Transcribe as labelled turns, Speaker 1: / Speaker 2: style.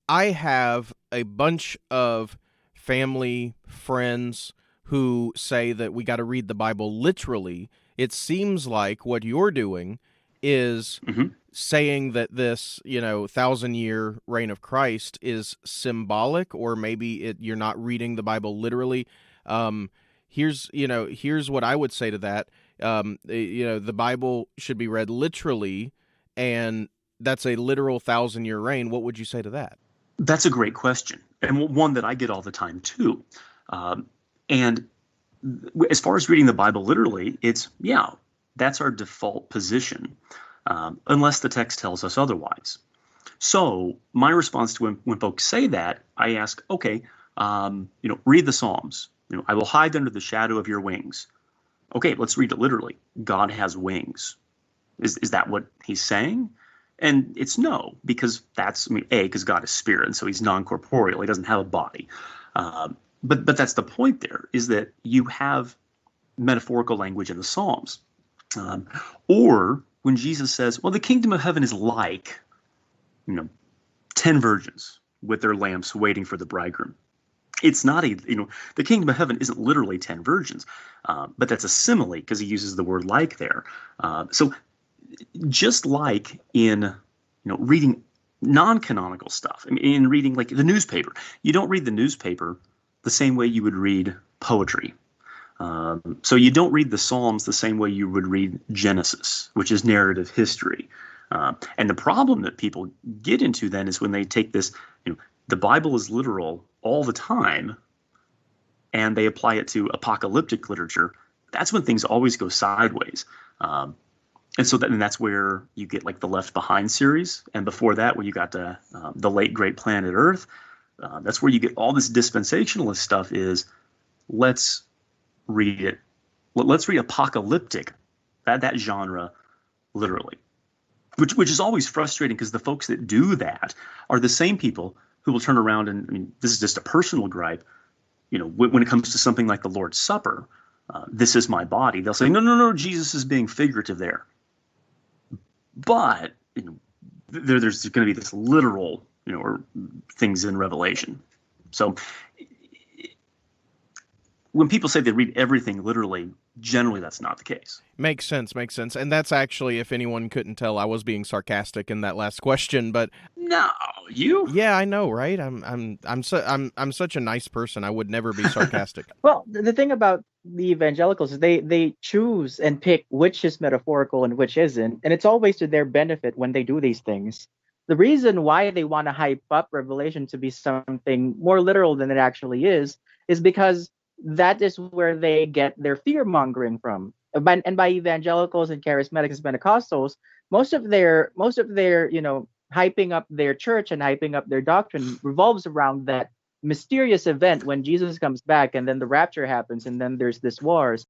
Speaker 1: I have a bunch of family friends who say that we got to read the Bible literally. It seems like what you're doing is
Speaker 2: Hmm.
Speaker 1: saying that this, 1,000-year reign of Christ is symbolic, or maybe you're not reading the Bible literally. Um, here's what I would say to that. The Bible should be read literally, and that's a literal 1,000-year reign. What would you say to that?
Speaker 2: That's a great question, and one that I get all the time too. Um, and as far as reading the Bible literally, it's yeah, that's our default position, unless the text tells us otherwise. So my response to when folks say that, I ask, okay, read the Psalms. I will hide under the shadow of your wings. Okay, let's read it literally. God has wings. Is that what he's saying? And it's no, because that's, I mean, A, because God is spirit, and so he's non-corporeal. He doesn't have a body. But that's the point there, is that you have metaphorical language in the Psalms. Um, or when Jesus says, well, the kingdom of heaven is like, you know, 10 virgins with their lamps waiting for the bridegroom. It's not the kingdom of heaven isn't literally 10 virgins, but that's a simile because he uses the word like there. So just like in reading non-canonical stuff, I mean, in reading like the newspaper, you don't read the newspaper the same way you would read poetry. So you don't read the Psalms the same way you would read Genesis, which is narrative history. And the problem that people get into then is when they take this, the Bible is literal all the time, and they apply it to apocalyptic literature. That's when things always go sideways. And that's where you get like the Left Behind series, and before that, where you got the late great Planet Earth. That's where you get all this dispensationalist stuff. Is let's read it. Let's read apocalyptic, that genre literally, which is always frustrating because the folks that do that are the same people who will turn around and, I mean, this is just a personal gripe. When it comes to something like the Lord's Supper, this is my body. They'll say, no, no, no, Jesus is being figurative there. But there's going to be this literal, or things in Revelation. So when people say they read everything literally, generally that's not the case.
Speaker 1: Makes sense, makes sense. And that's actually, if anyone couldn't tell, I was being sarcastic in that last question, but
Speaker 2: No, you?
Speaker 1: yeah, I know, right? I'm such a nice person. I would never be sarcastic.
Speaker 3: Well, the thing about the evangelicals is they choose and pick which is metaphorical and which isn't, and it's always to their benefit when they do these things. The reason why they want to hype up Revelation to be something more literal than it actually is because that is where they get their fear mongering from. And by evangelicals and charismatics and Pentecostals, most of their hyping up their church and hyping up their doctrine revolves around that mysterious event when Jesus comes back and then the rapture happens and then there's this wars.